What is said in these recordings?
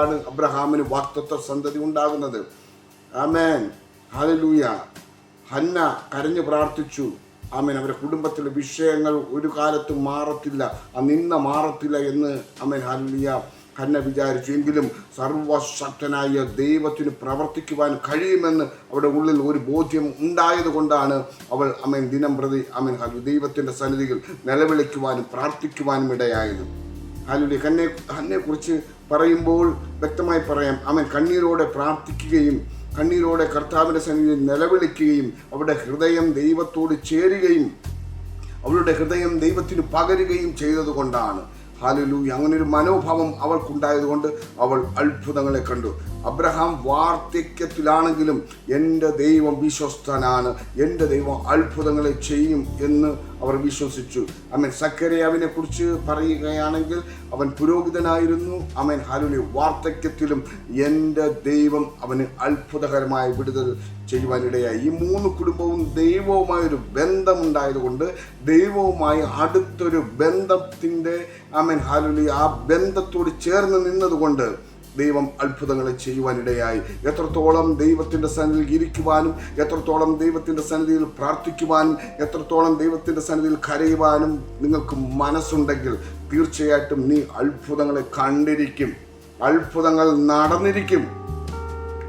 അബ്രഹാമിന് വാഗ്ദത്ത സന്തതി ഉണ്ടാകുന്നത്. ആമേൻ, ഹല്ലേലൂയ. ഹന്ന കരഞ്ഞു പ്രാർത്ഥിച്ചു. ആമേൻ, അവരുടെ കുടുംബത്തിലെ വിഷയങ്ങൾ ഒരു കാലത്തും മാറത്തില്ല, ആ നിന്ന മാറത്തില്ല എന്ന് ആമേൻ ഹല്ലേലൂയ ഹന്ന വിചാരിച്ചു. എങ്കിലും സർവശക്തനായ ദൈവത്തിന് പ്രവർത്തിക്കുവാൻ കഴിയുമെന്ന് അവരുടെ ഉള്ളിൽ ഒരു ബോധ്യം ഉണ്ടായത് കൊണ്ടാണ് അവൾ ആമേൻ ദിനം പ്രതി ആമേൻ ദൈവത്തിൻ്റെ സന്നിധിയിൽ നിലവിളിക്കുവാനും പ്രാർത്ഥിക്കുവാനും ഇടയായത്. ഹല്ലേലൂയ. ഹന്നയെക്കുറിച്ച് പറയുമ്പോൾ വ്യക്തമായി പറയാം. ആമേൻ കണ്ണീരോടെ പ്രാർത്ഥിക്കുകയും കണ്ണീരോടെ കർത്താവിൻ്റെ സന്നിധിയിൽ നിലവിളിക്കുകയും അവരുടെ ഹൃദയം ദൈവത്തോട് ചേരുകയും അവളുടെ ഹൃദയം ദൈവത്തിന് പകരുകയും ചെയ്തതുകൊണ്ടാണ്. ഹല്ലേലൂയ. അങ്ങനൊരു മനോഭാവം അവൾക്കുണ്ടായതുകൊണ്ട് അവൾ അത്ഭുതങ്ങളെ കണ്ടു. അബ്രഹാം വാർദ്ധക്യത്തിലാണെങ്കിലും എൻ്റെ ദൈവം വിശ്വസ്തനാണ്, എൻ്റെ ദൈവം അത്ഭുതങ്ങളെ ചെയ്യും എന്ന് അവർ വിശ്വസിച്ചു. ആമേൻ. സക്കറിയാവിനെ കുറിച്ച് പറയുകയാണെങ്കിൽ അവൻ പുരോഹിതനായിരുന്നു. Amen hallelujah. വാർദ്ധക്യത്തിലും എൻ്റെ ദൈവം അവന് അത്ഭുതകരമായ വിടുതൽ ചെയ്യുവാനിടയായി. ഈ മൂന്ന് കുടുംബവും ദൈവവുമായൊരു ബന്ധമുണ്ടായതുകൊണ്ട് ദൈവവുമായി അടുത്തൊരു ബന്ധത്തിൻ്റെ ആമേൻ ഹല്ലേലൂയ ആ ബന്ധത്തോട് ചേർന്ന് നിന്നതുകൊണ്ട് ദൈവം അത്ഭുതങ്ങളെ ചെയ്യുവാനിടയായി. എത്രത്തോളം ദൈവത്തിൻ്റെ സന്നിധിയിൽ ഇരിക്കുവാനും എത്രത്തോളം ദൈവത്തിൻ്റെ സന്നിധിയിൽ പ്രാർത്ഥിക്കുവാനും എത്രത്തോളം ദൈവത്തിൻ്റെ സന്നിധിയിൽ കരയുവാനും നിങ്ങൾക്ക് മനസ്സുണ്ടെങ്കിൽ തീർച്ചയായിട്ടും നീ അത്ഭുതങ്ങളെ കണ്ടിരിക്കും, അത്ഭുതങ്ങൾ നടന്നിരിക്കും.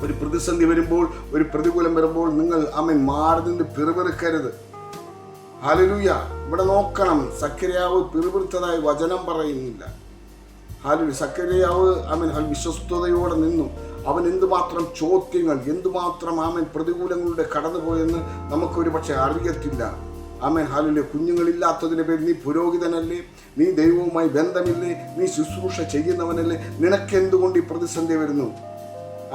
ഒരു പ്രതിസന്ധി വരുമ്പോൾ, ഒരു പ്രതികൂലം വരുമ്പോൾ നിങ്ങൾ ആമേൻ മാറി നിന്ന് പിറുപിറുക്കരുത്. ഹല്ലേലൂയ. ഇവിടെ നോക്കണം, സക്കറിയാവ് പിറുപിറുത്തതായി വചനം പറയുന്നില്ല. ഹല്ലേലൂയ. സക്കറിയാവ് ആമേൻ വിശ്വസ്തയോടെ നിന്നു. അവൻ എന്തുമാത്രം ചോദ്യങ്ങൾ, എന്തുമാത്രം ആമേൻ പ്രതികൂലങ്ങളുടെ കടന്നുപോയെന്ന് നമുക്കൊരു പക്ഷെ അറിയത്തില്ല. Amen hallelujah. കുഞ്ഞുങ്ങളില്ലാത്തതിൻ്റെ പേരിൽ നീ പുരോഹിതനല്ലേ, നീ ദൈവവുമായി ബന്ധമില്ലേ, നീ ശുശ്രൂഷ ചെയ്യുന്നവനല്ലേ, നിനക്കെന്തുകൊണ്ട് ഈ പ്രതിസന്ധി വരുന്നു?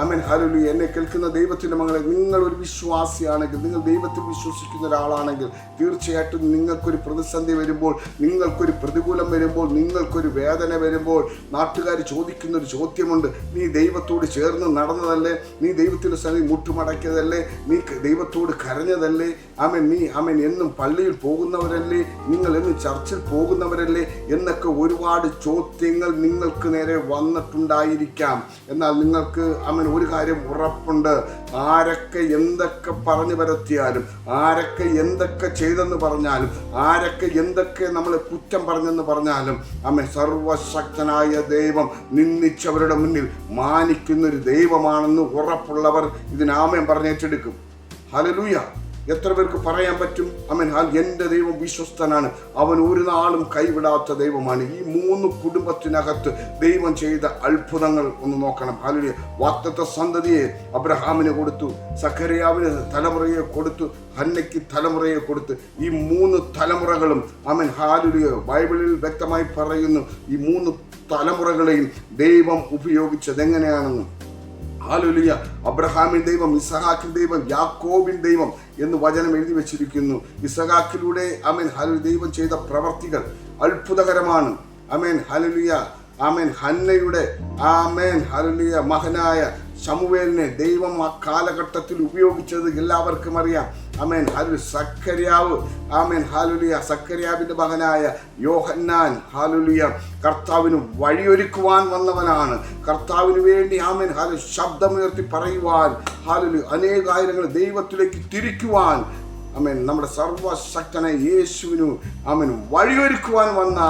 Amen hallelujah. എന്നെ കേൾക്കുന്ന ദൈവത്തിൻ്റെ മകളെ, നിങ്ങൾ ഒരു വിശ്വാസിയാണെങ്കിൽ, നിങ്ങൾ ദൈവത്തിൽ വിശ്വസിക്കുന്ന ഒരാളാണെങ്കിൽ തീർച്ചയായിട്ടും നിങ്ങൾക്കൊരു പ്രതിസന്ധി വരുമ്പോൾ, നിങ്ങൾക്കൊരു പ്രതികൂലം വരുമ്പോൾ, നിങ്ങൾക്കൊരു വേദന വരുമ്പോൾ നാട്ടുകാർ ചോദിക്കുന്നൊരു ചോദ്യമുണ്ട്. നീ ദൈവത്തോട് ചേർന്ന് നടന്നതല്ലേ, നീ ദൈവത്തിൻ്റെ സന്നിധി മുട്ടുമടക്കിയതല്ലേ, നീ ദൈവത്തോട് കരഞ്ഞതല്ലേ, ആമേൻ എന്നും പള്ളിയിൽ പോകുന്നവരല്ലേ, നിങ്ങൾ എന്നും ചർച്ചിൽ പോകുന്നവരല്ലേ എന്നൊക്കെ ഒരുപാട് ചോദ്യങ്ങൾ നിങ്ങൾക്ക് നേരെ വന്നിട്ടുണ്ടായിരിക്കാം. എന്നാൽ നിങ്ങൾക്ക് ആമേൻ ഒരു കാര്യം ഉറപ്പുണ്ട്, ആരൊക്കെ എന്തൊക്കെ പറഞ്ഞു പരത്തിയാലും, ആരൊക്കെ എന്തൊക്കെ ചെയ്തെന്ന് പറഞ്ഞാലും, ആരൊക്കെ എന്തൊക്കെ നമ്മളെ കുറ്റം പറഞ്ഞെന്ന് പറഞ്ഞാലും ആമേൻ സർവശക്തനായ ദൈവം നിന്ദിച്ചവരുടെ മുന്നിൽ മാനിക്കുന്നൊരു ദൈവമാണെന്ന് ഉറപ്പുള്ളവർ ഇതിനാമേൻ പറഞ്ഞേറ്റെടുക്കും. ഹല്ലേലൂയ. എത്ര പേർക്ക് പറയാൻ പറ്റും? ആമേൻ എൻ്റെ ദൈവം വിശ്വസ്തനാണ്, അവൻ ഒരു നാളും കൈവിടാത്ത ദൈവമാണ്. ഈ മൂന്ന് കുടുംബത്തിനകത്ത് ദൈവം ചെയ്ത അത്ഭുതങ്ങൾ ഒന്ന് നോക്കണം. ഹല്ലേലൂയ. വാഗ്ദത്ത സന്തതിയെ അബ്രഹാമിന് കൊടുത്തു, സക്കറിയാവിന് തലമുറയെ കൊടുത്തു, ഹന്നയ്ക്ക് തലമുറയെ കൊടുത്ത്. ഈ മൂന്ന് തലമുറകളും ആമേൻ ഹല്ലേലൂയ ബൈബിളിൽ വ്യക്തമായി പറയുന്നു. ഈ മൂന്ന് തലമുറകളെയും ദൈവം ഉപയോഗിച്ചത് എങ്ങനെയാണെന്ന്. ഹല്ലേലൂയ. അബ്രഹാമിൻ ദൈവം, ഇസഹാക്കിൻ ദൈവം, യാക്കോബിൻ ദൈവം എന്ന് വചനം എഴുതി വെച്ചിരിക്കുന്നു. ഇസഹാക്കിലൂടെ ആമേൻ ഹല്ലേലൂയ ദൈവം ചെയ്ത പ്രവർത്തികൾ അത്ഭുതകരമാണ്. Amen hallelujah. ആമേൻ ഹന്നയുടെ ആമേൻ ഹല്ലേലൂയ മകനായ ശമൂവേലിനെ ദൈവം ആ കാലഘട്ടത്തിൽ ഉപയോഗിച്ചത് എല്ലാവർക്കും അറിയാം. Amen hallelujah. സക്കറിയാവ് ആമേൻ ഹല്ലേലൂയ സക്കറിയാവിൻ്റെ മകനായ യോഹന്നാൻ ഹല്ലേലൂയ കർത്താവിന് വഴിയൊരുക്കുവാൻ വന്നവനാണ്. കർത്താവിന് വേണ്ടി ആമേൻ ഹല്ലേലൂയ ശബ്ദമുയർത്തി പറയുവാൻ, ഹല്ലേലൂയ അനേകായിരങ്ങൾ ദൈവത്തിലേക്ക് തിരിക്കുവാൻ ആമേൻ നമ്മുടെ സർവശക്തനായ യേശുവിനു ആമേൻ വഴിയൊരുക്കുവാൻ വന്ന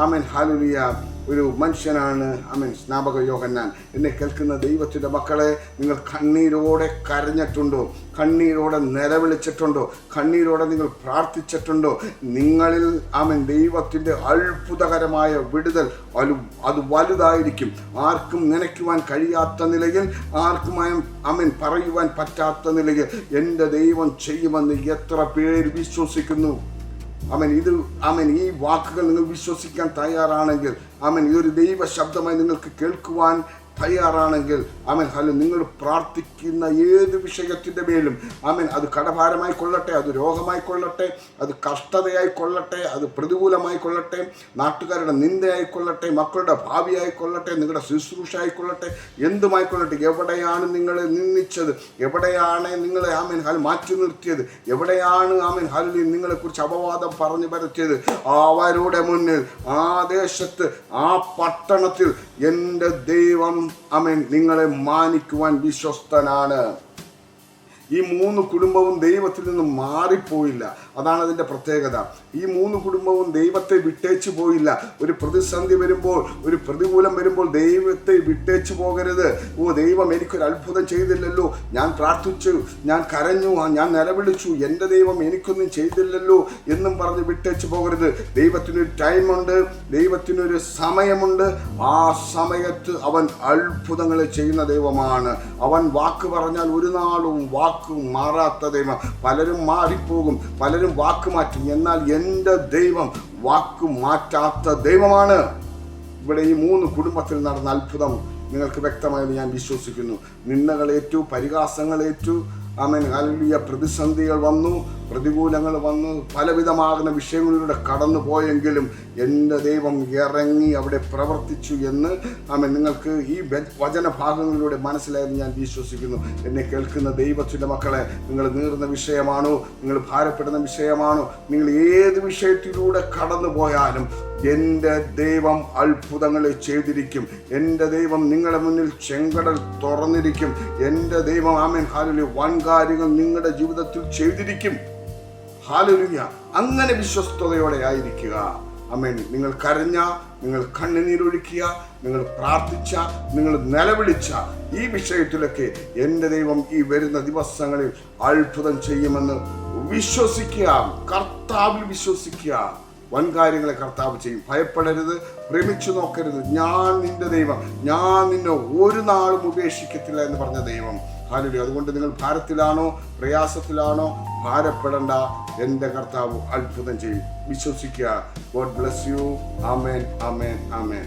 ആമേൻ ഹല്ലേലൂയ ഒരു മനുഷ്യനാണ് ആമേൻ സ്നാപക യോഹന്നാൻ. എന്നെ കേൾക്കുന്ന ദൈവത്തിൻ്റെ മക്കളെ, നിങ്ങൾ കണ്ണീരോടെ കരഞ്ഞിട്ടുണ്ടോ? കണ്ണീരോടെ നിലവിളിച്ചിട്ടുണ്ടോ? കണ്ണീരോടെ നിങ്ങൾ പ്രാർത്ഥിച്ചിട്ടുണ്ടോ? നിങ്ങളിൽ ആമേൻ ദൈവത്തിൻ്റെ അത്ഭുതകരമായ വിടുതൽ അത് വലുതായിരിക്കും. ആർക്കും നനയ്ക്കുവാൻ കഴിയാത്ത നിലയിൽ, ആർക്കും ആമേൻ പറയുവാൻ പറ്റാത്ത നിലയിൽ എൻ്റെ ദൈവം ചെയ്യുമെന്ന് എത്ര പേര് വിശ്വസിക്കുന്നു? ആമേൻ ഈ വാക്കുകൾ നിങ്ങൾ വിശ്വസിക്കാൻ തയ്യാറാണെങ്കിൽ, ആമേൻ ഇതൊരു ദൈവ ശബ്ദമായി നിങ്ങൾക്ക് കേൾക്കുവാൻ തയ്യാറാണെങ്കിൽ, ആമേൻ ഹല്ലേലൂയ നിങ്ങൾ പ്രാർത്ഥിക്കുന്ന ഏത് വിഷയത്തിൻ്റെ മേലും ആമേൻ അത് കടഭാരമായി കൊള്ളട്ടെ, അത് രോഗമായി കൊള്ളട്ടെ, അത് കഷ്ടതയായി കൊള്ളട്ടെ, അത് പ്രതികൂലമായി കൊള്ളട്ടെ, നാട്ടുകാരുടെ നിന്ദയായി കൊള്ളട്ടെ, മക്കളുടെ ഭാവിയായി കൊള്ളട്ടെ, നിങ്ങളുടെ ശുശ്രൂഷ ആയിക്കൊള്ളട്ടെ, എന്തുമായിക്കൊള്ളട്ടെ, എവിടെയാണ് നിങ്ങളെ നിന്ദിച്ചത്, എവിടെയാണ് നിങ്ങളെ ആമേൻ ഹല്ലേലൂയ മാറ്റി നിർത്തിയത്, എവിടെയാണ് ആമേൻ ഹല്ലേലൂയ നിങ്ങളെക്കുറിച്ച് അപവാദം പറഞ്ഞു പരത്തിയത്, അവരുടെ മുന്നിൽ, ആ ദേശത്ത്, ആ പട്ടണത്തിൽ എൻ്റെ ദൈവം ആമേൻ നിങ്ങളെ മാനിക്കുവാൻ വിശ്വസ്തനാണ്. ഈ 3 കുടുംബവും ദൈവത്തിൽ നിന്ന് മാറിപ്പോയില്ല. അതാണ് അതിൻ്റെ പ്രത്യേകത. ഈ 3 കുടുംബവും ദൈവത്തെ വിട്ടേച്ചു പോയില്ല. ഒരു പ്രതിസന്ധി വരുമ്പോൾ, ഒരു പ്രതികൂലം വരുമ്പോൾ ദൈവത്തെ വിട്ടേച്ചു പോകരുത്. ദൈവം എനിക്കൊരു അത്ഭുതം ചെയ്തില്ലല്ലോ, ഞാൻ പ്രാർത്ഥിച്ചു, ഞാൻ കരഞ്ഞു, ഞാൻ നിലവിളിച്ചു, എൻ്റെ ദൈവം എനിക്കൊന്നും ചെയ്തില്ലല്ലോ എന്നും പറഞ്ഞ് വിട്ടേച്ചു പോകരുത്. ദൈവത്തിനൊരു ടൈമുണ്ട്, ദൈവത്തിനൊരു സമയമുണ്ട്. ആ സമയത്ത് അവൻ അത്ഭുതങ്ങൾ ചെയ്യുന്ന ദൈവമാണ്. അവൻ വാക്ക് പറഞ്ഞാൽ ഒരു നാളും വാക്ക് മാറാത്ത ദൈവം. പലരും മാറിപ്പോകും, പലരും വാക്ക് മാറ്റും, എന്നാൽ എൻ്റെ ദൈവം വാക്ക് മാറ്റാത്ത ദൈവമാണ്. ഇവിടെ ഈ 3 കുടുംബത്തിൽ നടന്ന അത്ഭുതം നിങ്ങൾക്ക് വ്യക്തമായെന്ന് ഞാൻ വിശ്വസിക്കുന്നു. നിന്ദകളേറ്റു, പരിഹാസങ്ങളേറ്റു, ആമേൻ, ഹല്ലേലൂയ. പ്രതിസന്ധികൾ വന്നു, പ്രതികൂലങ്ങൾ വന്നു, പലവിധമാകുന്ന വിഷയങ്ങളിലൂടെ കടന്നു പോയെങ്കിലും എൻ്റെ ദൈവം ഇറങ്ങി അവിടെ പ്രവർത്തിച്ചു എന്ന് ആമേൻ നിങ്ങൾക്ക് ഈ വചനഭാഗങ്ങളിലൂടെ മനസ്സിലായെന്ന് ഞാൻ വിശ്വസിക്കുന്നു. എന്നെ കേൾക്കുന്ന ദൈവത്തിൻ്റെ മക്കളെ, നിങ്ങൾ നീറുന്ന വിഷയമാണോ, നിങ്ങൾ ഭാരപ്പെടുന്ന വിഷയമാണോ, നിങ്ങൾ ഏത് വിഷയത്തിലൂടെ കടന്നു പോയാലും എൻ്റെ ദൈവം അത്ഭുതങ്ങളെ ചെയ്തിരിക്കും. എൻ്റെ ദൈവം നിങ്ങളുടെ മുന്നിൽ ചെങ്കടൽ തുറന്നിരിക്കും. എൻ്റെ ദൈവം ആമേൻ ഹല്ലേലൂയ വൻ കാര്യങ്ങൾ നിങ്ങളുടെ ജീവിതത്തിൽ ചെയ്തിരിക്കും. ഹല്ലേലൂയ. അങ്ങനെ വിശ്വസ്തയോടെ ആയിരിക്കുക. ആമേൻ. നിങ്ങൾ കരഞ്ഞ, നിങ്ങൾ കണ്ണുനീരൊഴുക്കിയ, നിങ്ങൾ പ്രാർത്ഥിച്ച, നിങ്ങൾ നിലവിളിച്ച ഈ വിഷയത്തിലൊക്കെ എൻ്റെ ദൈവം ഈ വരുന്ന ദിവസങ്ങളിൽ അത്ഭുതം ചെയ്യുമെന്ന് വിശ്വസിക്കുക. കർത്താവിൽ വിശ്വസിക്കുക. വൻ കാര്യങ്ങളെ കർത്താവ് ചെയ്യും. ഭയപ്പെടരുത്, ഭ്രമിച്ചു നോക്കരുത്. ഞാൻ നിന്റെ ദൈവം, ഞാൻ നിന്നെ ഒരു നാളും ഉപേക്ഷിക്കത്തില്ല എന്ന് പറഞ്ഞ ദൈവം. ഹല്ലേലൂയ. അതുകൊണ്ട് നിങ്ങൾ ഭാരത്തിലാണോ, പ്രയാസത്തിലാണോ, ഭാരപ്പെടണ്ട. എൻ്റെ കർത്താവ് അത്ഭുതം ചെയ്യും. വിശ്വസിക്കുക. God bless you. Amen, amen, amen.